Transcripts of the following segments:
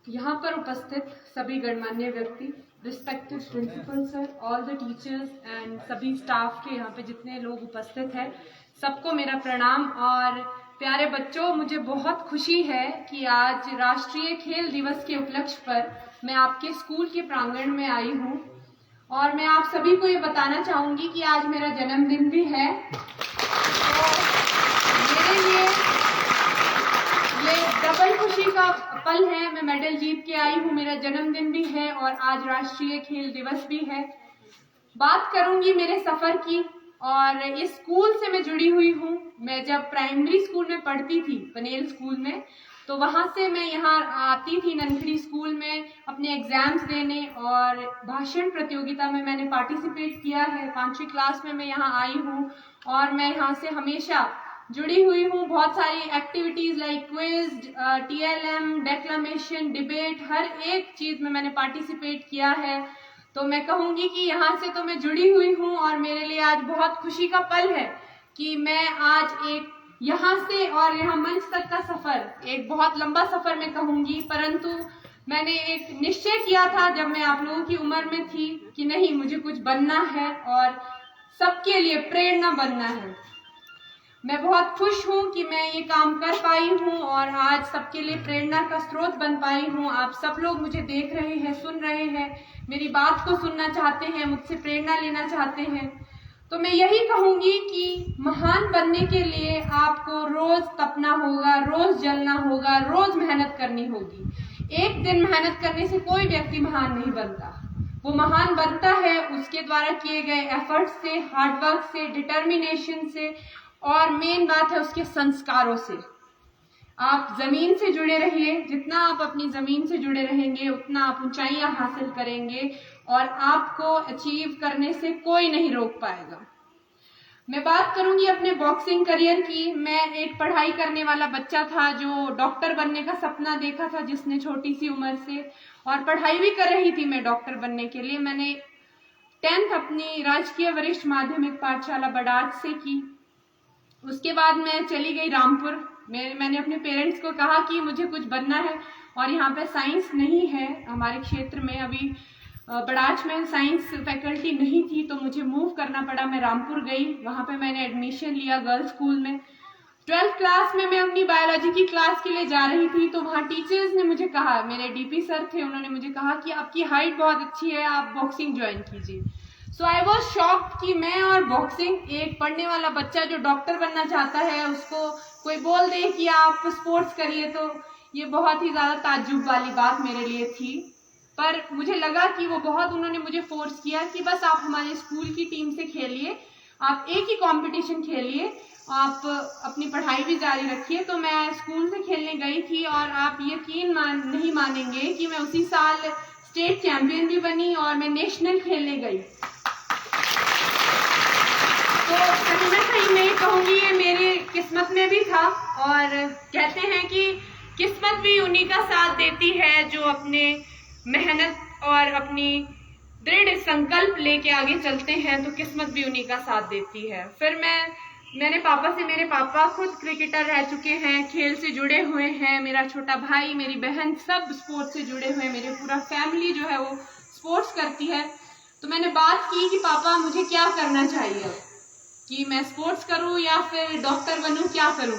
यहाँ पर उपस्थित सभी गणमान्य व्यक्ति, respected principal sir, all the teachers and सभी स्टाफ के यहाँ पे जितने लोग उपस्थित हैं, सबको मेरा प्रणाम। और प्यारे बच्चों, मुझे बहुत खुशी है कि आज राष्ट्रीय खेल दिवस के उपलक्ष्य पर मैं आपके स्कूल के प्रांगण में आई हूँ और मैं आप सभी को ये बताना चाहूँगी कि आज मेरा जन्मदिन भी है। तो मेरे लिए ये डबल खुशी का पल है। मैं मेडल जीत के आई हूँ, मेरा जन्मदिन भी है और आज राष्ट्रीय खेल दिवस भी है। बात करूंगी मेरे सफर की, और इस स्कूल से मैं जुड़ी हुई हूँ। मैं जब प्राइमरी स्कूल में पढ़ती थी, पनेल स्कूल में, तो वहां से मैं यहाँ आती थी ननखड़ी स्कूल में अपने एग्जाम्स देने, और भाषण प्रतियोगिता में मैंने पार्टिसिपेट किया है। 5वीं क्लास में मैं यहाँ आई हूँ और मैं यहाँ से हमेशा जुड़ी हुई हूँ। बहुत सारी activities like quiz, TLM, declamation, debate, हर एक चीज में मैंने पार्टिसिपेट किया है। तो मैं कहूँगी कि यहाँ से तो मैं जुड़ी हुई हूँ और मेरे लिए आज बहुत खुशी का पल है कि मैं आज एक यहाँ से और यहाँ मंच तक का सफर, एक बहुत लंबा सफर मैं कहूँगी, परंतु मैंने एक निश्चय किया था जब मैं आप लोगों की उम्र में थी कि नहीं, मुझे कुछ बनना है और सबके लिए प्रेरणा बनना है। मैं बहुत खुश हूँ कि मैं ये काम कर पाई हूँ और आज सबके लिए प्रेरणा का स्रोत बन पाई हूँ। आप सब लोग मुझे देख रहे हैं, सुन रहे हैं, मेरी बात को सुनना चाहते हैं, मुझसे प्रेरणा लेना चाहते हैं। तो मैं यही कहूँगी कि महान बनने के लिए आपको रोज तपना होगा, रोज जलना होगा, रोज मेहनत करनी होगी। एक दिन मेहनत करने से कोई व्यक्ति महान नहीं बनता। वो महान बनता है उसके द्वारा किए गए एफर्ट से, हार्डवर्क से, डिटर्मिनेशन से, और मेन बात है उसके संस्कारों से। आप जमीन से जुड़े रहिए, जितना आप अपनी जमीन से जुड़े रहेंगे उतना आप ऊंचाइयां हासिल करेंगे और आपको अचीव करने से कोई नहीं रोक पाएगा। मैं बात करूंगी अपने बॉक्सिंग करियर की। मैं एक पढ़ाई करने वाला बच्चा था जो डॉक्टर बनने का सपना देखा था, जिसने छोटी सी उम्र से, और पढ़ाई भी कर रही थी मैं डॉक्टर बनने के लिए। मैंने 10th अपनी राजकीय वरिष्ठ माध्यमिक पाठशाला बड़ाज से की। उसके बाद मैं चली गई रामपुर। मैंने अपने पेरेंट्स को कहा कि मुझे कुछ बनना है और यहाँ पे साइंस नहीं है हमारे क्षेत्र में, अभी बड़ाच में साइंस फैकल्टी नहीं थी, तो मुझे मूव करना पड़ा। मैं रामपुर गई, वहाँ पे मैंने एडमिशन लिया गर्ल्स स्कूल में। 12th क्लास में मैं अपनी बायोलॉजी की क्लास के लिए जा रही थी, तो वहाँ टीचर्स ने मुझे कहा, मेरे DP सर थे, उन्होंने मुझे कहा कि आपकी हाइट बहुत अच्छी है, आप बॉक्सिंग ज्वाइन कीजिए। सो आई वॉज शॉक्ड कि मैं और बॉक्सिंग, एक पढ़ने वाला बच्चा जो डॉक्टर बनना चाहता है उसको कोई बोल दे कि आप स्पोर्ट्स करिए, तो ये बहुत ही ज्यादा ताज्जुब वाली बात मेरे लिए थी। पर मुझे लगा कि उन्होंने मुझे फोर्स किया कि बस आप हमारे स्कूल की टीम से खेलिए, आप एक ही कंपटीशन खेलिए, आप अपनी पढ़ाई भी जारी रखिए। तो मैं स्कूल से खेलने गई थी और आप यकीन नहीं मानेंगे कि मैं उसी साल स्टेट चैंपियन भी बनी और मैं नेशनल खेलने गई। तो कहीं ना कहीं मैं कहूँगी ये मेरी किस्मत में भी था, और कहते हैं कि किस्मत भी उन्हीं का साथ देती है जो अपने मेहनत और अपनी दृढ़ संकल्प लेके आगे चलते हैं, तो किस्मत भी उन्हीं का साथ देती है। फिर मेरे पापा खुद क्रिकेटर रह चुके हैं, खेल से जुड़े हुए हैं। मेरा छोटा भाई, मेरी बहन, सब स्पोर्ट्स से जुड़े हुए हैं। मेरे पूरा फैमिली जो है वो स्पोर्ट्स करती है। तो मैंने बात की कि पापा मुझे क्या करना चाहिए, कि मैं स्पोर्ट्स करूं या फिर डॉक्टर बनूं, क्या करूं।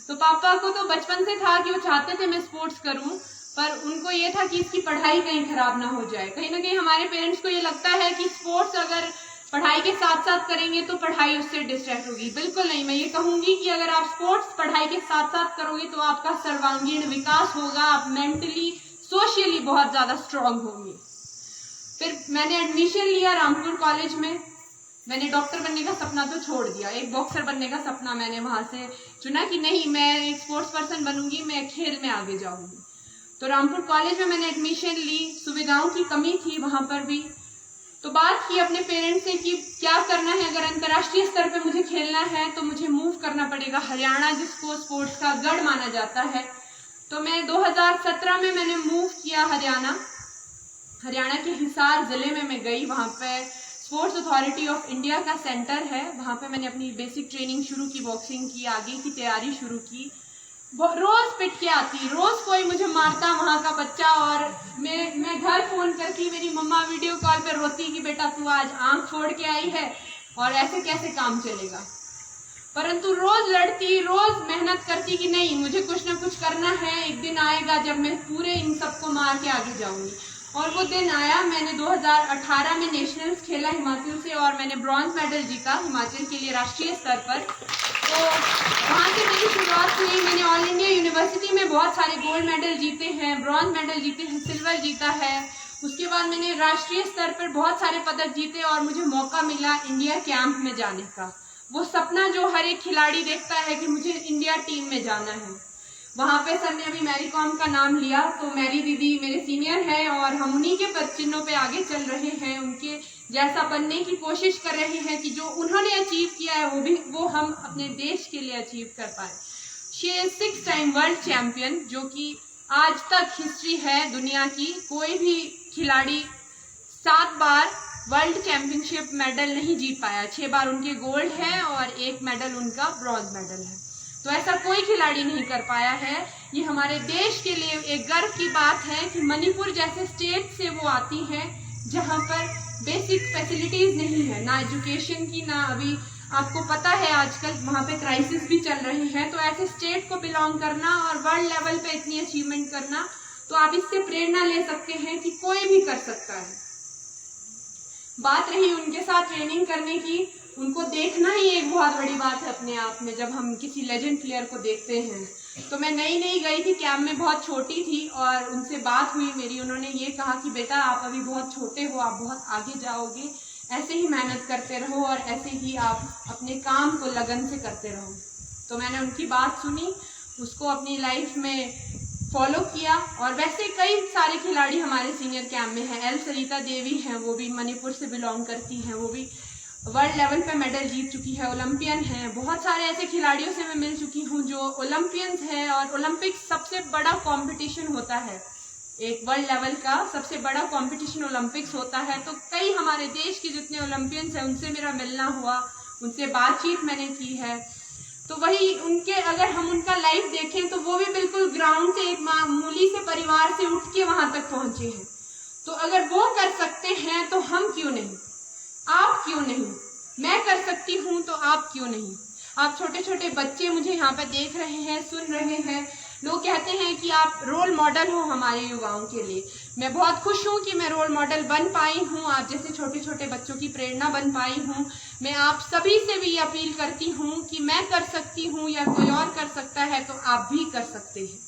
तो पापा को तो बचपन से था कि वो चाहते थे मैं स्पोर्ट्स करूं, पर उनको ये था कि इसकी पढ़ाई कहीं खराब ना हो जाए। कहीं ना कहीं हमारे पेरेंट्स को ये लगता है कि स्पोर्ट्स अगर पढ़ाई के साथ साथ करेंगे तो पढ़ाई उससे डिस्ट्रैक्ट होगी। बिल्कुल नहीं, मैं ये कहूंगी कि अगर आप स्पोर्ट्स पढ़ाई के साथ साथ करोगे तो आपका सर्वांगीण विकास होगा, आप मेंटली, सोशली बहुत ज्यादा स्ट्रांग होंगे। फिर मैंने एडमिशन लिया रामपुर कॉलेज में। मैंने डॉक्टर बनने का सपना तो छोड़ दिया, एक बॉक्सर बनने का सपना मैंने वहां से चुना कि नहीं, मैं एक स्पोर्ट्स पर्सन बनूंगी, मैं खेल में आगे जाऊंगी। तो रामपुर कॉलेज में मैंने एडमिशन ली। सुविधाओं की कमी थी वहां पर भी। तो बात की अपने पेरेंट्स से कि क्या करना है, अगर अंतर्राष्ट्रीय स्तर पे मुझे खेलना है तो मुझे मूव करना पड़ेगा हरियाणा, जिसको स्पोर्ट्स का गढ़ माना जाता है। तो मैं 2017 में मैंने मूव किया हरियाणा के हिसार जिले में मैं गई। वहां पे स्पोर्ट्स अथॉरिटी ऑफ इंडिया का सेंटर है, वहाँ पे मैंने अपनी बेसिक ट्रेनिंग शुरू की, बॉक्सिंग की, आगे की तैयारी शुरू की। रोज पिट के आती, रोज कोई मुझे मारता वहाँ का बच्चा, और मैं घर फोन करती, मेरी मम्मा वीडियो कॉल पे रोती कि बेटा तू आज आंख फोड़ के आई है और ऐसे कैसे काम चलेगा। परंतु रोज लड़ती, रोज मेहनत करती कि नहीं मुझे कुछ ना कुछ करना है, एक दिन आएगा जब मैं पूरे इन सबको मार के आगे जाऊंगी। और वो दिन आया। मैंने 2018 में नेशनल्स खेला हिमाचल से और मैंने ब्रॉन्ज मेडल जीता हिमाचल के लिए राष्ट्रीय स्तर पर। तो वहाँ से मेरी शुरुआत हुई। मैंने ऑल इंडिया यूनिवर्सिटी में बहुत सारे गोल्ड मेडल जीते हैं, ब्रॉन्ज मेडल जीते हैं, सिल्वर जीता है। उसके बाद मैंने राष्ट्रीय स्तर पर बहुत सारे पदक जीते और मुझे मौका मिला इंडिया कैंप में जाने का। वो सपना जो हर एक खिलाड़ी देखता है कि मुझे इंडिया टीम में जाना है। वहाँ पे सर ने अभी मैरी कॉम का नाम लिया, तो मैरी दीदी मेरे सीनियर हैं और हम उन्हीं के पद चिन्हों पे आगे चल रहे हैं, उनके जैसा बनने की कोशिश कर रहे हैं कि जो उन्होंने अचीव किया है वो हम अपने देश के लिए अचीव कर पाए। She is 6 time world champion, जो कि आज तक हिस्ट्री है दुनिया की, कोई भी खिलाड़ी 7 बार वर्ल्ड चैंपियनशिप मेडल नहीं जीत पाया। 6 बार उनके गोल्ड है और 1 मेडल उनका ब्रॉन्ज मेडल है। तो ऐसा कोई खिलाड़ी नहीं कर पाया है। ये हमारे देश के लिए एक गर्व की बात है कि मणिपुर जैसे स्टेट से वो आती हैं जहाँ पर बेसिक फैसिलिटीज नहीं है, ना एजुकेशन की, ना अभी आपको पता है आजकल वहाँ पे क्राइसिस भी चल रहे हैं। तो ऐसे स्टेट को बिलोंग करना और वर्ल्ड लेवल पे इतनी अचीवमेंट करना, तो आप इससे प्रेरणा ले सकते हैं कि कोई भी कर सकता है। बात रही उनके साथ ट्रेनिंग करने की, उनको देखना ही एक बहुत बड़ी बात है अपने आप में। जब हम किसी लेजेंड प्लेयर को देखते हैं, तो मैं नई गई थी कैंप में, बहुत छोटी थी और उनसे बात हुई मेरी। उन्होंने ये कहा कि बेटा आप अभी बहुत छोटे हो, आप बहुत आगे जाओगे, ऐसे ही मेहनत करते रहो और ऐसे ही आप अपने काम को लगन से करते रहो। तो मैंने उनकी बात सुनी, उसको अपनी लाइफ में फॉलो किया। और वैसे कई सारे खिलाड़ी हमारे सीनियर कैंप में हैं। एल सरिता देवी हैं, वो भी मणिपुर से बिलोंग करती हैं, वो भी वर्ल्ड लेवल पे मेडल जीत चुकी है, ओलंपियन है। बहुत सारे ऐसे खिलाड़ियों से मैं मिल चुकी हूँ जो ओलंपियंस हैं। और ओलंपिक्स सबसे बड़ा कंपटीशन होता है, एक वर्ल्ड लेवल का सबसे बड़ा कंपटीशन ओलंपिक्स होता है। तो कई हमारे देश के जितने ओलंपियंस हैं उनसे मेरा मिलना हुआ, उनसे बातचीत मैंने की है। तो वही उनके, अगर हम उनका लाइफ देखें तो वो भी बिल्कुल ग्राउंड से, एक मामूली से परिवार से उठ के वहां तक पहुंचे हैं। तो अगर वो कर सकते हैं तो हम क्यों नहीं, आप क्यों नहीं? मैं कर सकती हूँ तो आप क्यों नहीं? आप छोटे छोटे बच्चे मुझे यहाँ पे देख रहे हैं, सुन रहे हैं, लोग कहते हैं कि आप रोल मॉडल हो हमारे युवाओं के लिए। मैं बहुत खुश हूँ कि मैं रोल मॉडल बन पाई हूँ, आप जैसे छोटे छोटे बच्चों की प्रेरणा बन पाई हूँ। मैं आप सभी से भी अपील करती हूँ कि मैं कर सकती हूँ या कोई और कर सकता है तो आप भी कर सकते हैं।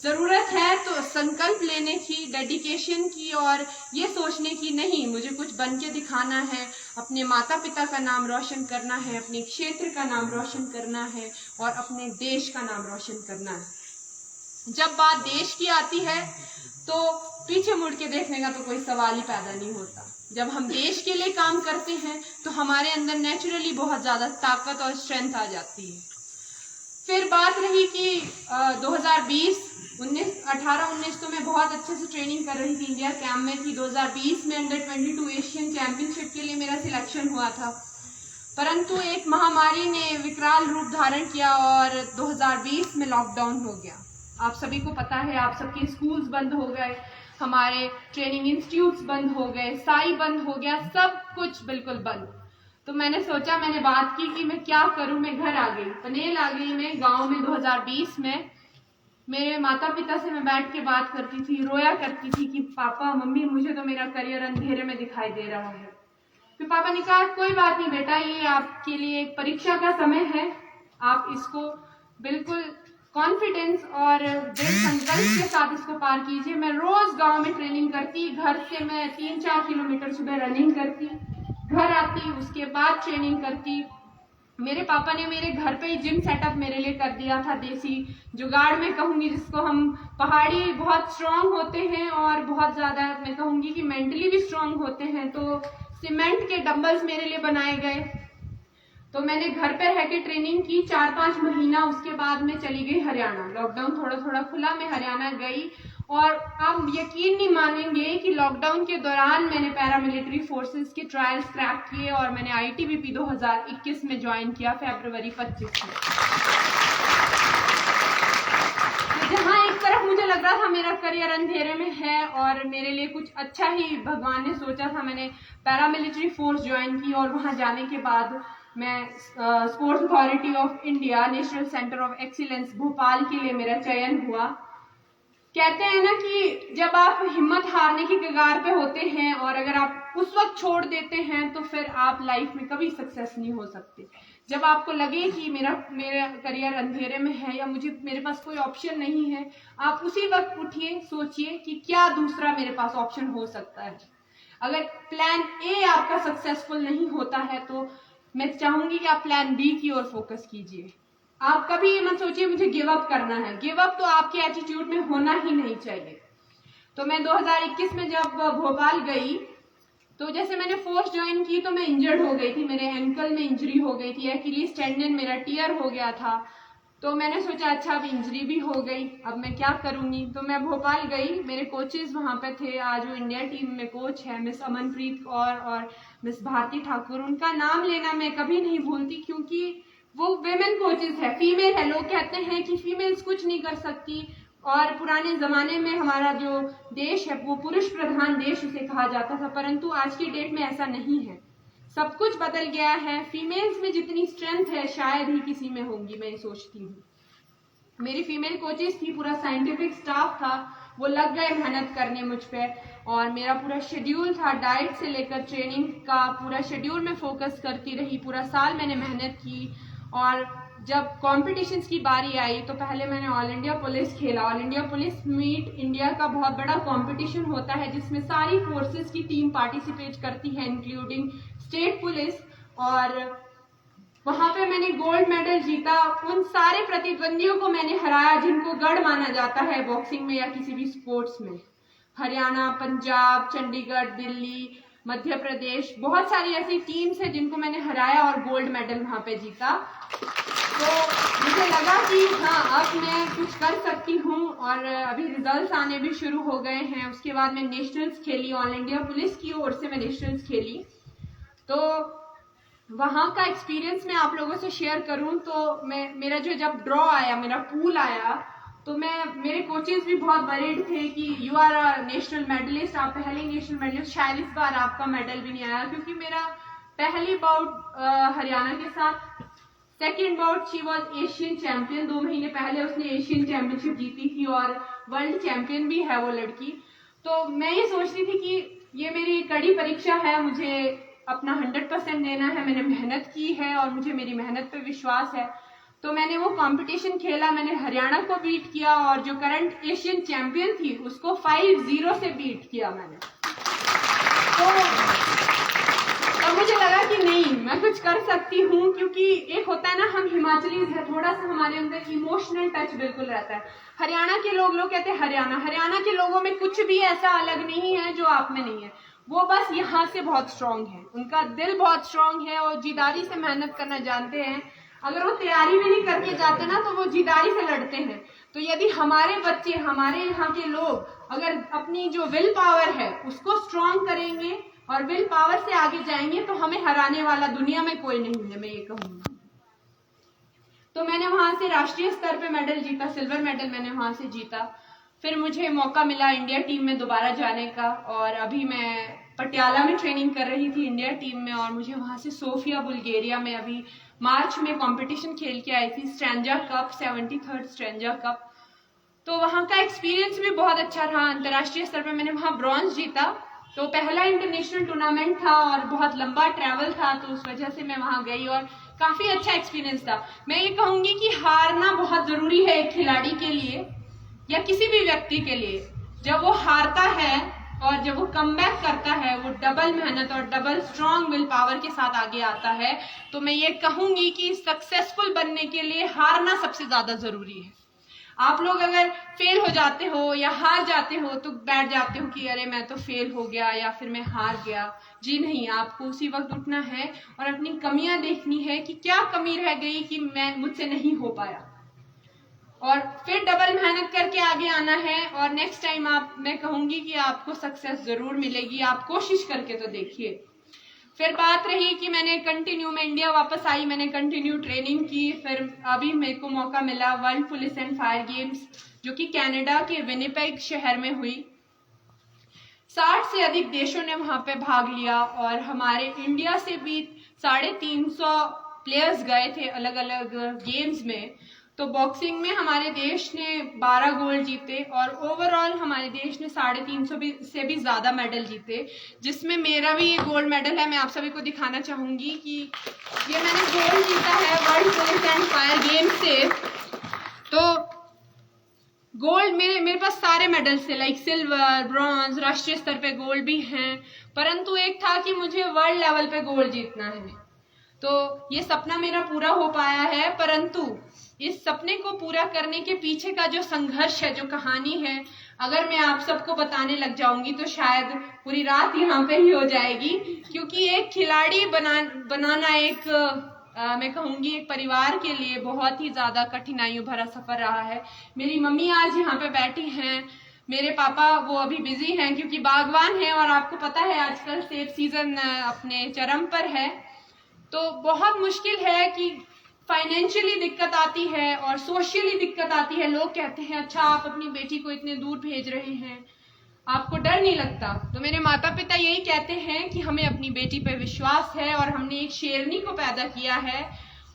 जरूरत है तो संकल्प लेने की, डेडिकेशन की, और ये सोचने की नहीं मुझे कुछ बन के दिखाना है, अपने माता पिता का नाम रोशन करना है, अपने क्षेत्र का नाम रोशन करना है और अपने देश का नाम रोशन करना है। जब बात देश की आती है तो पीछे मुड़ के देखने का तो कोई सवाल ही पैदा नहीं होता। जब हम देश के लिए काम करते हैं तो हमारे अंदर नेचुरली बहुत ज्यादा ताकत और स्ट्रेंथ आ जाती है। फिर बात रही कि 2020, 18-19 तो मैं बहुत अच्छे से ट्रेनिंग कर रही थी, इंडिया कैंप में थी। 2020 में अंडर 22 एशियन चैंपियनशिप के लिए मेरा सिलेक्शन हुआ था, परंतु एक महामारी ने विकराल रूप धारण किया और 2020 में लॉकडाउन हो गया। आप सभी को पता है, आप सबके स्कूल्स बंद हो गए, हमारे ट्रेनिंग इंस्टीट्यूट्स बंद हो गए, साई बंद हो गया, सब कुछ बिल्कुल बंद। तो मैंने सोचा, मैंने बात की कि मैं क्या करूं। मैं घर आ गई, पनेल आ गई मैं गांव में। 2020 में मेरे माता पिता से मैं बैठ के बात करती थी, रोया करती थी कि पापा मम्मी मुझे तो मेरा करियर अंधेरे में दिखाई दे रहा है। फिर पापा ने कहा कोई बात नहीं बेटा, ये आपके लिए एक परीक्षा का समय है, आप इसको बिल्कुल कॉन्फिडेंस और दृढ़ संकल्प के साथ इसको पार कीजिए। मैं रोज गांव में ट्रेनिंग करती, घर से मैं 3-4 किलोमीटर सुबह रनिंग करती, घर आती, उसके बाद ट्रेनिंग करती। मेरे पापा ने मेरे घर पे ही जिम सेटअप मेरे लिए कर दिया था, देसी जुगाड़ में कहूंगी जिसको हम। पहाड़ी बहुत स्ट्रांग होते हैं और बहुत ज्यादा मैं कहूंगी कि मेंटली भी स्ट्रांग होते हैं, तो सीमेंट के डंबल्स मेरे लिए बनाए गए। तो मैंने घर पे रह के ट्रेनिंग की 4-5 महीना, उसके बाद मैं चली गई हरियाणा। लॉकडाउन थोड़ा थोड़ा खुला, मैं हरियाणा गई और आप यकीन नहीं मानेंगे कि लॉकडाउन के दौरान मैंने पैरामिलिट्री फोर्सेस के ट्रायल्स क्रैक किए और मैंने ITBP 2021 में ज्वाइन किया फरवरी 25 में। जहाँ एक तरफ मुझे लग रहा था मेरा करियर अंधेरे में है और मेरे लिए कुछ अच्छा ही भगवान ने सोचा था, मैंने पैरामिलिट्री फोर्स ज्वाइन की और वहाँ जाने के बाद मैं sports authority of India national centre of excellence Bhopal के लिए मेरा चयन हुआ। कहते हैं ना कि जब आप हिम्मत हारने की कगार पे होते हैं और अगर आप उस वक्त छोड़ देते हैं तो फिर आप लाइफ में कभी सक्सेस नहीं हो सकते। जब आपको लगे कि मेरा करियर अंधेरे में है या मेरे पास कोई ऑप्शन नहीं है, आप उसी वक्त उठिए, सोचिए कि क्या दूसरा मेरे पास ऑप्शन हो सकता है। अगर प्लान ए आपका सक्सेसफुल नहीं होता है तो मैं चाहूंगी कि आप प्लान बी की ओर फोकस कीजिए। आप कभी ये मत सोचिए मुझे गिव अप करना है, गिव अप तो आपके एटीट्यूड में होना ही नहीं चाहिए। तो मैं 2021 में जब भोपाल गई तो जैसे मैंने फोर्स ज्वाइन की तो मैं इंजर्ड हो गई थी, मेरे एंकल में इंजरी हो गई थी, एक्यूलीज टेंडन मेरा टियर हो गया था। तो मैंने सोचा अच्छा अब इंजरी भी हो गई, अब मैं क्या करूंगी। तो मैं भोपाल गई, मेरे कोचेज वहां पे थे, आज वो इंडिया टीम में कोच है मिस अमनप्रीत कौर और मिस भारती ठाकुर। उनका नाम लेना मैं कभी नहीं भूलती क्योंकि वो वेमेन कोचेज है, फीमेल है। लोग कहते हैं कि फीमेल्स कुछ नहीं कर सकती और पुराने जमाने में हमारा जो देश है वो पुरुष प्रधान देश उसे कहा जाता था, परंतु आज की डेट में ऐसा नहीं है, सब कुछ बदल गया है। फीमेल्स में जितनी स्ट्रेंथ है शायद ही किसी में होंगी, मैं सोचती हूँ। मेरी फीमेल कोचेस थी, पूरा साइंटिफिक स्टाफ था, वो लग गए मेहनत करने मुझ पे और मेरा पूरा शेड्यूल था, डाइट से लेकर ट्रेनिंग का पूरा शेड्यूल में फोकस करती रही। पूरा साल मैंने मेहनत की और जब कॉम्पिटिशन्स की बारी आई तो पहले मैंने ऑल इंडिया पुलिस खेला। All India police meet India का बहुत बड़ा कंपटीशन होता है जिसमें सारी फोर्सेस की टीम पार्टिसिपेट करती है इंक्लूडिंग स्टेट पुलिस, और वहां पे मैंने गोल्ड मेडल जीता। उन सारे प्रतिद्वंदियों को मैंने हराया जिनको गढ़ माना जाता है बॉक्सिंग में या किसी भी स्पोर्ट्स में। हरियाणा, पंजाब, चंडीगढ़, दिल्ली, मध्य प्रदेश, बहुत सारी ऐसी टीम्स है जिनको मैंने हराया और गोल्ड मेडल वहां पे जीता। तो मुझे लगा कि हाँ अब मैं कुछ कर सकती हूँ और अभी रिजल्ट्स आने भी शुरू हो गए हैं। उसके बाद मैं नेशनल्स खेली, ऑल इंडिया पुलिस की ओर से मैं नेशनल्स खेली। तो वहाँ का एक्सपीरियंस मैं आप लोगों से शेयर करूँ तो मेरा जो जब ड्रॉ आया, मेरा पूल आया, तो मेरे कोचेस भी बहुत वरीड थे कि you are a national medallist, आप पहले नेशनल मेडलिस्ट, शायद इस बार आपका मेडल भी नहीं आया। क्योंकि मेरा पहली बाउट हरियाणा के साथ, second bout she was Asian champion, 2 महीने पहले उसने एशियन चैंपियनशिप जीती थी और वर्ल्ड चैंपियन भी है वो लड़की। तो मैं ये सोचती थी कि ये मेरी कड़ी परीक्षा है, मुझे अपना 100% देना है, मैंने मेहनत की है और मुझे मेरी मेहनत पे विश्वास है। तो मैंने वो कंपटीशन खेला, मैंने हरियाणा को बीट किया और जो करंट एशियन चैंपियन थी उसको 5-0 से बीट किया मैंने। तो मुझे लगा कि नहीं मैं कुछ कर सकती हूँ, क्योंकि एक होता है ना हम हिमाचलीज है, थोड़ा सा हमारे अंदर इमोशनल टच बिल्कुल रहता है। हरियाणा के लोग कहते हैं हरियाणा के लोगों में कुछ भी ऐसा अलग नहीं है जो आप में नहीं है, वो बस यहाँ से बहुत स्ट्रांग है, उनका दिल बहुत स्ट्रांग है और जिदारी से मेहनत करना जानते हैं। अगर वो तैयारी भी नहीं करके जाते ना तो वो जिदारी से लड़ते हैं। तो यदि हमारे बच्चे, हमारे यहाँ के लोग अगर अपनी जो विल पावर है उसको स्ट्रांग करेंगे और विल पावर से आगे जाएंगे तो हमें हराने वाला दुनिया में कोई नहीं है, मैं ये कहूँगी। तो मैंने वहां से राष्ट्रीय स्तर पे मेडल जीता, सिल्वर मेडल मैंने वहां से जीता। फिर मुझे मौका मिला इंडिया टीम में दोबारा जाने का और अभी मैं पटियाला में ट्रेनिंग कर रही थी इंडिया टीम में, और मुझे वहां से सोफिया बुल्गारिया में अभी मार्च में कंपटीशन खेल के आई थी, stanza cup, 73rd stanza cup. तो वहाँ का एक्सपीरियंस भी बहुत अच्छा रहा। अंतर्राष्ट्रीय स्तर पे मैंने वहाँ ब्रॉन्ज जीता। तो पहला इंटरनेशनल टूर्नामेंट था और बहुत लंबा ट्रैवल था, तो उस वजह से मैं वहाँ गई और काफी अच्छा एक्सपीरियंस था। मैं ये कहूंगी कि हारना बहुत जरूरी है एक खिलाड़ी के लिए या किसी भी व्यक्ति के लिए। जब वो हारता है और जब वो कमबैक करता है, वो डबल मेहनत और डबल स्ट्रॉन्ग विल पावर के साथ आगे आता है। तो मैं ये कहूंगी कि सक्सेसफुल बनने के लिए हारना सबसे ज्यादा जरूरी है। आप लोग अगर फेल हो जाते हो या हार जाते हो तो बैठ जाते हो कि अरे मैं तो फेल हो गया या फिर मैं हार गया। जी नहीं, आपको उसी वक्त उठना है और अपनी कमियां देखनी है कि क्या कमी रह गई कि मुझसे नहीं हो पाया, और फिर डबल मेहनत करके आगे आना है। और नेक्स्ट टाइम मैं कहूंगी कि आपको सक्सेस जरूर मिलेगी, आप कोशिश करके तो देखिए। फिर बात रही कि मैं इंडिया वापस आई, मैंने कंटिन्यू ट्रेनिंग की। फिर अभी मेरे को मौका मिला world police and fire games, जो कि कनाडा के विनिपेग शहर में हुई। 60 से अधिक देशों ने वहां पे भाग लिया और हमारे इंडिया से भी 350 प्लेयर्स गए थे अलग अलग गेम्स में। तो बॉक्सिंग में हमारे देश ने 12 गोल्ड जीते और ओवरऑल हमारे देश ने 350 से भी ज्यादा मेडल जीते, जिसमें मेरा भी ये गोल्ड मेडल है। मैं आप सभी को दिखाना चाहूंगी कि ये मैंने गोल्ड जीता है world police and fire games से। तो गोल्ड मेरे पास सारे मेडल्स थे, लाइक सिल्वर, ब्रॉन्ज, राष्ट्रीय स्तर पे गोल्ड भी हैं, परंतु एक था कि मुझे वर्ल्ड लेवल पे गोल्ड जीतना है। तो ये सपना मेरा पूरा हो पाया है, परंतु इस सपने को पूरा करने के पीछे का जो संघर्ष है, जो कहानी है, अगर मैं आप सबको बताने लग जाऊंगी तो शायद पूरी रात यहाँ पे ही हो जाएगी। क्योंकि एक खिलाड़ी बनाना एक मैं कहूंगी एक परिवार के लिए बहुत ही ज्यादा कठिनाइयों भरा सफर रहा है। मेरी मम्मी आज यहाँ पे बैठी हैं, मेरे पापा वो अभी बिजी हैं क्योंकि बागवान हैं, और आपको पता है आजकल सेब सीजन अपने चरम पर है। तो बहुत मुश्किल है कि फाइनेंशियली दिक्कत आती है और सोशली दिक्कत आती है। लोग कहते हैं अच्छा आप अपनी बेटी को इतने दूर भेज रहे हैं, आपको डर नहीं लगता? तो मेरे माता पिता यही कहते हैं कि हमें अपनी बेटी पे विश्वास है और हमने एक शेरनी को पैदा किया है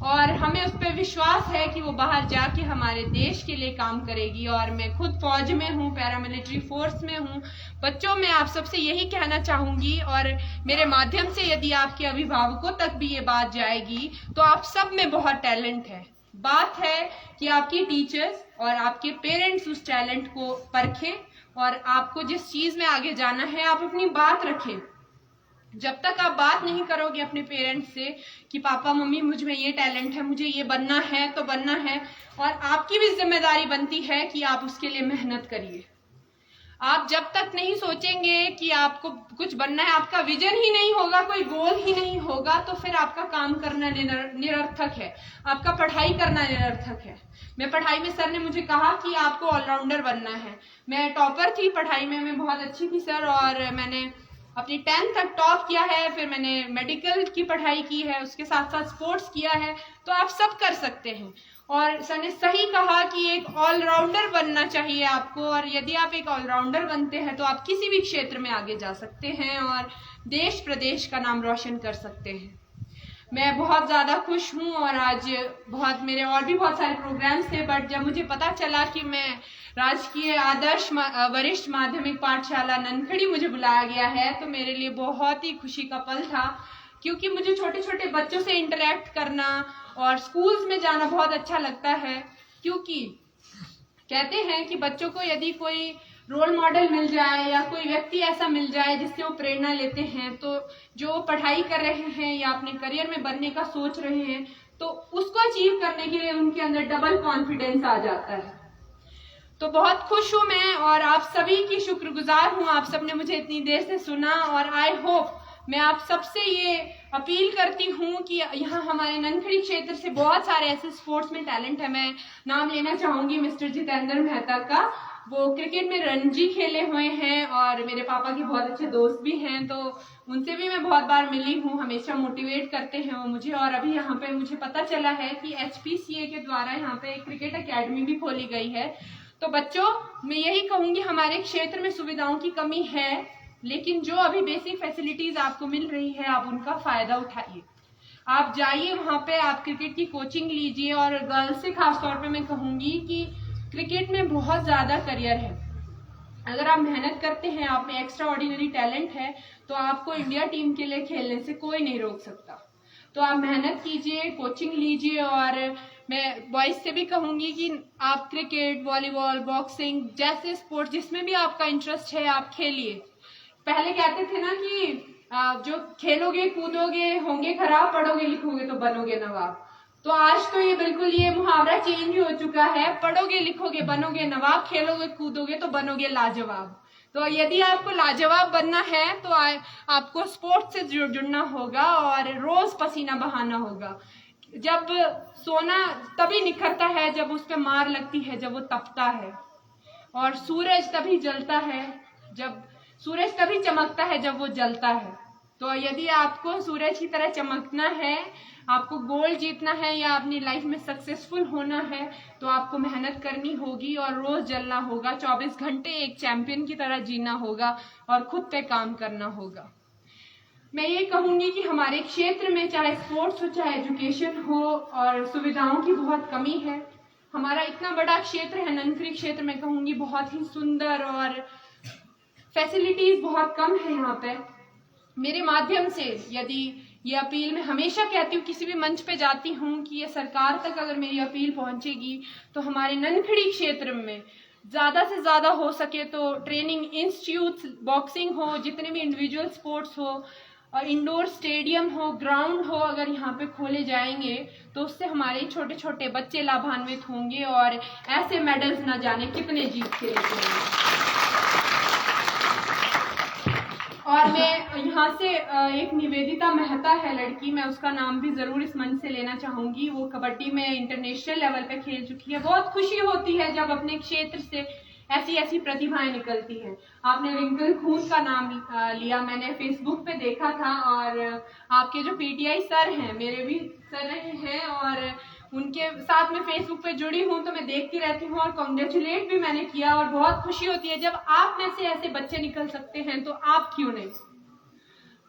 और हमें उस पर विश्वास है कि वो बाहर जाके हमारे देश के लिए काम करेगी। और मैं खुद फौज में हूँ, पैरामिलिट्री फोर्स में हूँ। बच्चों, मैं आप सबसे यही कहना चाहूंगी और मेरे माध्यम से यदि आपके अभिभावकों तक भी ये बात जाएगी तो आप सब में बहुत टैलेंट है। बात है कि आपकी टीचर्स और आपके पेरेंट्स उस टैलेंट को परखें और आपको जिस चीज में आगे जाना है आप अपनी बात रखें। जब तक आप बात नहीं करोगे अपने पेरेंट्स से कि पापा मम्मी मुझ में ये टैलेंट है, मुझे ये बनना है, तो बनना है, और आपकी भी जिम्मेदारी बनती है कि आप उसके लिए मेहनत करिए। आप जब तक नहीं सोचेंगे कि आपको कुछ बनना है, आपका विजन ही नहीं होगा, कोई गोल ही नहीं होगा, तो फिर आपका काम करना निरर्थक है, आपका पढ़ाई करना निरर्थक है। मैं पढ़ाई में सर ने मुझे कहा कि आपको ऑलराउंडर बनना है। मैं टॉपर थी पढ़ाई में, मैं बहुत अच्छी थी सर, और मैंने अपनी 10th तक टॉप किया है। फिर मैंने मेडिकल की पढ़ाई की है, उसके साथ साथ स्पोर्ट्स किया है। तो आप सब कर सकते हैं। और सर ने सही कहा कि एक ऑलराउंडर बनना चाहिए आपको, और यदि आप एक ऑलराउंडर बनते हैं तो आप किसी भी क्षेत्र में आगे जा सकते हैं और देश प्रदेश का नाम रोशन कर सकते हैं। मैं बहुत ज़्यादा खुश हूँ और आज बहुत मेरे और भी बहुत सारे प्रोग्राम्स थे, बट जब मुझे पता चला कि मैं राजकीय आदर्श वरिष्ठ माध्यमिक पाठशाला ननखड़ी मुझे बुलाया गया है, तो मेरे लिए बहुत ही खुशी का पल था। क्योंकि मुझे छोटे छोटे बच्चों से इंटरेक्ट करना और स्कूल्स में जाना बहुत अच्छा लगता है। क्योंकि कहते हैं कि बच्चों को यदि कोई रोल मॉडल मिल जाए या कोई व्यक्ति ऐसा मिल जाए जिससे वो प्रेरणा लेते हैं, तो जो पढ़ाई कर रहे हैं या अपने करियर में बनने का सोच रहे हैं, तो उसको अचीव करने के लिए उनके अंदर डबल कॉन्फिडेंस आ जाता है। तो बहुत खुश हूं मैं और आप सभी की शुक्रगुजार हूं, आप सबने मुझे इतनी देर से सुना। और आई होप, मैं आप सबसे ये अपील करती हूँ कि यहाँ हमारे ननखड़ी क्षेत्र से बहुत सारे ऐसे स्पोर्ट्स में टैलेंट है। मैं नाम लेना चाहूंगी मिस्टर जितेंद्र मेहता का। वो क्रिकेट में रणजी खेले हुए हैं और मेरे पापा के बहुत अच्छे दोस्त भी हैं, तो उनसे भी मैं बहुत बार मिली हूँ, हमेशा मोटिवेट करते हैं वो मुझे। और अभी यहाँ पे मुझे पता चला है कि HPCA के द्वारा यहाँ पे एक क्रिकेट अकेडमी भी खोली गई है। तो बच्चों, मैं यही कहूंगी, हमारे क्षेत्र में सुविधाओं की कमी है, लेकिन जो अभी बेसिक फैसिलिटीज आपको मिल रही है आप उनका फायदा उठाइए। आप जाइए वहां पे, आप क्रिकेट की कोचिंग लीजिए। और गर्ल्स से खास तौर पे मैं कहूंगी कि क्रिकेट में बहुत ज्यादा करियर है। अगर आप मेहनत करते हैं, आप में एक्स्ट्रा ऑर्डिनरी टैलेंट है, तो आपको इंडिया टीम के लिए खेलने से कोई नहीं रोक सकता। तो आप मेहनत कीजिए, कोचिंग लीजिए। और मैं बॉयज से भी कहूंगी कि आप क्रिकेट, वॉलीबॉल, बॉक्सिंग जैसे स्पोर्ट्स जिसमें भी आपका इंटरेस्ट है आप खेलिए। पहले कहते थे ना कि जो खेलोगे, कूदोगे, होंगे खराब, पढ़ोगे लिखोगे तो बनोगे नवाब। तो आज तो ये बिल्कुल ये मुहावरा चेंज हो चुका है, पढ़ोगे लिखोगे बनोगे नवाब, खेलोगे कूदोगे तो बनोगे लाजवाब। तो यदि आपको लाजवाब बनना है तो आपको स्पोर्ट्स से जुड़ना होगा और रोज पसीना बहाना होगा। जब सोना तभी निखरता है जब उस पर मार लगती है, जब वो तपता है, और सूरज तभी जलता है जब सूरज तभी चमकता है जब वो जलता है। तो यदि आपको सूरज की तरह चमकना है, आपको गोल जीतना है या अपनी लाइफ में सक्सेसफुल होना है, तो आपको मेहनत करनी होगी और रोज जलना होगा, 24 घंटे एक चैंपियन की तरह जीना होगा और खुद पे काम करना होगा। मैं ये कहूंगी कि हमारे क्षेत्र में चाहे स्पोर्ट्स हो चाहे एजुकेशन हो, और सुविधाओं की बहुत कमी है। हमारा इतना बड़ा क्षेत्र है, ननखरी क्षेत्र में कहूंगी बहुत ही सुंदर, और फैसिलिटीज बहुत कम है यहाँ पे। मेरे माध्यम से यदि ये अपील मैं हमेशा कहती हूँ, किसी भी मंच पे जाती हूँ, कि ये सरकार तक अगर मेरी अपील पहुंचेगी तो हमारे ननखड़ी क्षेत्र में ज्यादा से ज्यादा हो सके तो ट्रेनिंग इंस्टीट्यूट, बॉक्सिंग हो, जितने भी इंडिविजुअल स्पोर्ट्स हो, और इंडोर स्टेडियम हो, ग्राउंड हो, अगर यहाँ पे खोले जाएंगे तो उससे हमारे छोटे छोटे बच्चे लाभान्वित होंगे और ऐसे मेडल्स ना जाने कितने जीत के लेके आएंगे। और मैं यहाँ से एक निवेदिता मेहता है लड़की, मैं उसका नाम भी जरूर इस मंच से लेना चाहूंगी। वो कबड्डी में इंटरनेशनल लेवल पे खेल चुकी है। बहुत खुशी होती है जब अपने क्षेत्र से ऐसी ऐसी प्रतिभाएं निकलती हैं। आपने रिंकल खून का नाम लिया, मैंने फेसबुक पे देखा था, और आपके जो पीटीआई सर हैं, मेरे भी सर रहे हैं, और उनके साथ में फेसबुक पे जुड़ी हूँ तो मैं देखती रहती हूँ, और कॉन्ग्रेचुलेट भी मैंने किया, और बहुत खुशी होती है जब आप में से ऐसे बच्चे निकल सकते हैं, तो आप क्यों नहीं।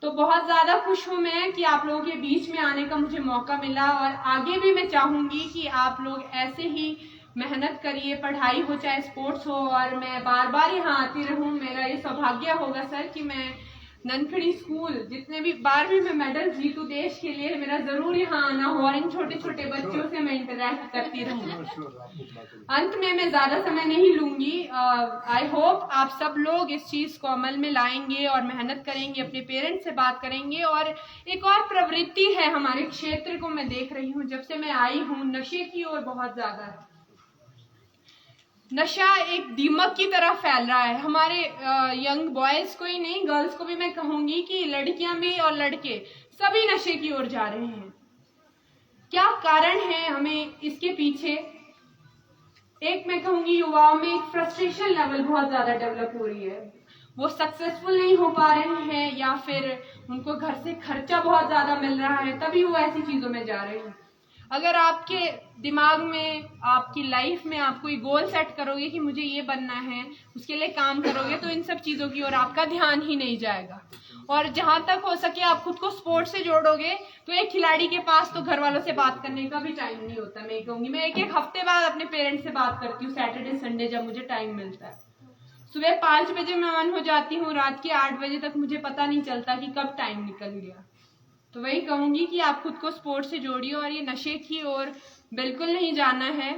तो बहुत ज्यादा खुश हूं मैं कि आप लोगों के बीच में आने का मुझे मौका मिला, और आगे भी मैं चाहूंगी कि आप लोग ऐसे ही मेहनत करिए, पढ़ाई हो चाहे स्पोर्ट्स हो, और मैं बार बार यहाँ आती रहूं। मेरा ये सौभाग्य होगा सर कि मैं ननखड़ी स्कूल जितने भी बार भी मैं मेडल जीतू देश के लिए, मेरा जरूर यहाँ आना हो और इन छोटे छोटे बच्चों से मैं इंटरेक्ट करती रहूं। अंत में मैं ज्यादा समय नहीं लूंगी। आई होप आप सब लोग इस चीज को अमल में लाएंगे और मेहनत करेंगे, अपने पेरेंट्स से बात करेंगे। और एक और प्रवृत्ति है हमारे क्षेत्र को मैं देख रही हूँ जब से मैं आई हूँ, नशे की ओर बहुत ज्यादा है। नशा एक दीमक की तरह फैल रहा है। हमारे यंग बॉयज को ही नहीं, गर्ल्स को भी मैं कहूंगी कि लड़कियां भी और लड़के सभी नशे की ओर जा रहे हैं। क्या कारण है हमें इसके पीछे? एक मैं कहूंगी युवाओं में एक फ्रस्ट्रेशन लेवल बहुत ज्यादा डेवलप हो रही है। वो सक्सेसफुल नहीं हो पा रहे हैं, या फिर उनको घर से खर्चा बहुत ज्यादा मिल रहा है, तभी वो ऐसी चीजों में जा रहे हैं। अगर आपके दिमाग में, आपकी लाइफ में आप कोई गोल सेट करोगे कि मुझे ये बनना है, उसके लिए काम करोगे, तो इन सब चीजों की ओर आपका ध्यान ही नहीं जाएगा। और जहां तक हो सके आप खुद को स्पोर्ट्स से जोड़ोगे, तो एक खिलाड़ी के पास तो घर वालों से बात करने का भी टाइम नहीं होता। मैं कहूंगी, मैं एक हफ्ते बाद अपने पेरेंट्स से बात करती हूँ, सैटरडे संडे जब मुझे टाइम मिलता है। सुबह 5 बजे मैं ऑन हो जाती हूँ, रात के 8 बजे तक मुझे पता नहीं चलता कि कब टाइम निकल गया। तो वही कहूंगी कि आप खुद को स्पोर्ट्स से जोड़िए और ये नशे की ओर बिल्कुल नहीं जाना है।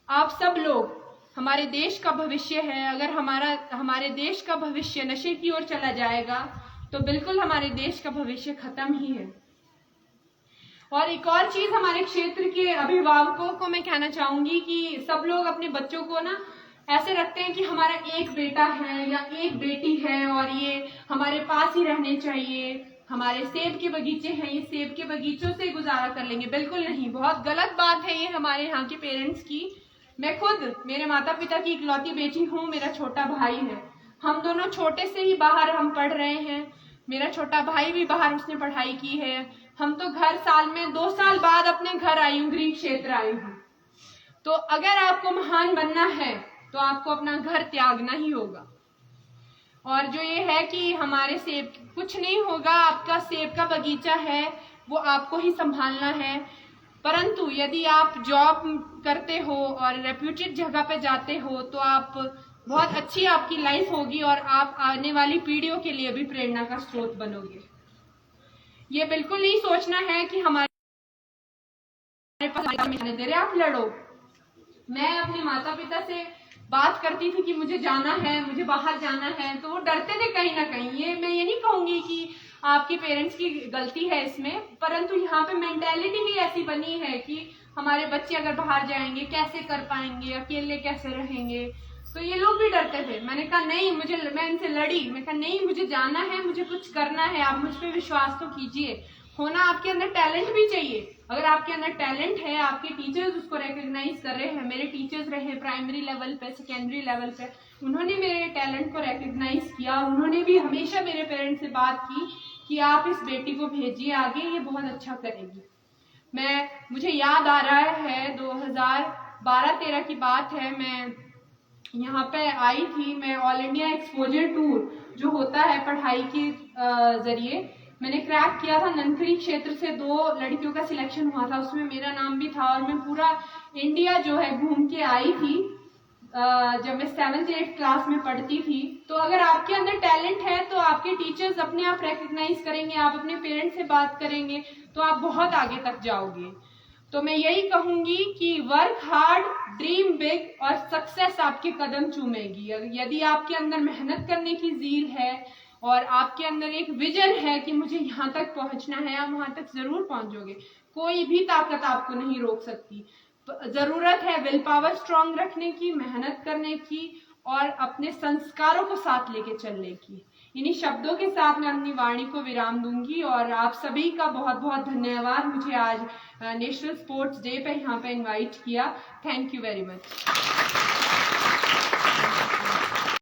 आप सब लोग हमारे देश का भविष्य है। अगर हमारे देश का भविष्य नशे की ओर चला जाएगा तो बिल्कुल हमारे देश का भविष्य खत्म ही है। और एक और चीज, हमारे क्षेत्र के अभिभावकों को मैं कहना चाहूंगी कि सब लोग अपने बच्चों को ना ऐसे रखते हैं कि हमारा एक बेटा है या एक बेटी है और ये हमारे पास ही रहने चाहिए, हमारे सेब के बगीचे हैं, ये सेब के बगीचों से गुजारा कर लेंगे। बिल्कुल नहीं, बहुत गलत बात है ये हमारे यहाँ के पेरेंट्स की। मैं खुद मेरे माता पिता की इकलौती बेटी हूँ, मेरा छोटा भाई है। हम दोनों छोटे से ही बाहर हम पढ़ रहे हैं। मेरा छोटा भाई भी बाहर उसने पढ़ाई की है। हम तो घर साल में 2 साल बाद अपने घर आई हूँ, गृह क्षेत्र आई हूँ। तो अगर आपको महान बनना है तो आपको अपना घर त्यागना ही होगा। और जो ये है कि हमारे सेब कुछ नहीं होगा, आपका सेब का बगीचा है वो आपको ही संभालना है। परंतु यदि आप जॉब करते हो और रेप्यूटेड जगह पे जाते हो तो आप बहुत अच्छी आपकी लाइफ होगी और आप आने वाली पीढ़ियों के लिए भी प्रेरणा का स्रोत बनोगे। ये बिल्कुल नहीं सोचना है कि हमारे पास दे रहे आप लड़ो। मैं अपने माता पिता से बात करती थी कि मुझे जाना है, मुझे बाहर जाना है, तो वो डरते थे कहीं ना कहीं। मैं ये नहीं कहूंगी कि आपके पेरेंट्स की गलती है इसमें, परंतु यहाँ पे मेंटेलिटी ही ऐसी बनी है कि हमारे बच्चे अगर बाहर जाएंगे कैसे कर पाएंगे, अकेले कैसे रहेंगे। तो ये लोग भी डरते थे। मैंने कहा नहीं, मैं इनसे लड़ी, मैं कहा नहीं, मुझे जाना है, मुझे कुछ करना है, आप मुझ पर विश्वास तो कीजिए। होना आपके अंदर टैलेंट भी चाहिए। अगर आपके अंदर टैलेंट है, आपके टीचर्स उसको रिकॉग्नाइज कर रहे हैं, मेरे टीचर्स रहे प्राइमरी लेवल पे, सेकेंडरी लेवल पे, उन्होंने मेरे टैलेंट को रिकॉग्नाइज किया। उन्होंने भी हमेशा मेरे पेरेंट्स से बात की कि आप इस बेटी को भेजिए आगे, ये बहुत अच्छा करेगी। मुझे याद आ रहा है 2012-13 की बात है, मैं यहाँ पे आई थी। मैं ऑल इंडिया एक्सपोजर टूर जो होता है पढ़ाई के जरिए, मैंने क्रैक किया था। ननखड़ी क्षेत्र से 2 लड़कियों का सिलेक्शन हुआ था, उसमें मेरा नाम भी था। और मैं पूरा इंडिया जो है घूम के आई थी जब मैं 7th-8th क्लास में पढ़ती थी। तो अगर आपके अंदर टैलेंट है तो आपके टीचर्स अपने आप रिकॉग्नाइज करेंगे, आप अपने पेरेंट्स से बात करेंगे तो आप बहुत आगे तक जाओगे। तो मैं यही कहूंगी कि वर्क हार्ड, ड्रीम बिग और सक्सेस आपके कदम चूमेगी। यदि आपके अंदर मेहनत करने की ज़ील है और आपके अंदर एक विजन है कि मुझे यहाँ तक पहुँचना है, आप वहाँ तक जरूर पहुँचोगे। कोई भी ताकत आपको नहीं रोक सकती। जरूरत है विल पावर स्ट्रांग रखने की, मेहनत करने की और अपने संस्कारों को साथ लेके चलने की। इन्हीं शब्दों के साथ मैं अपनी वाणी को विराम दूंगी और आप सभी का बहुत बहुत धन्यवाद मुझे आज नेशनल स्पोर्ट्स डे पे यहाँ पे इनवाइट किया। Thank you very much.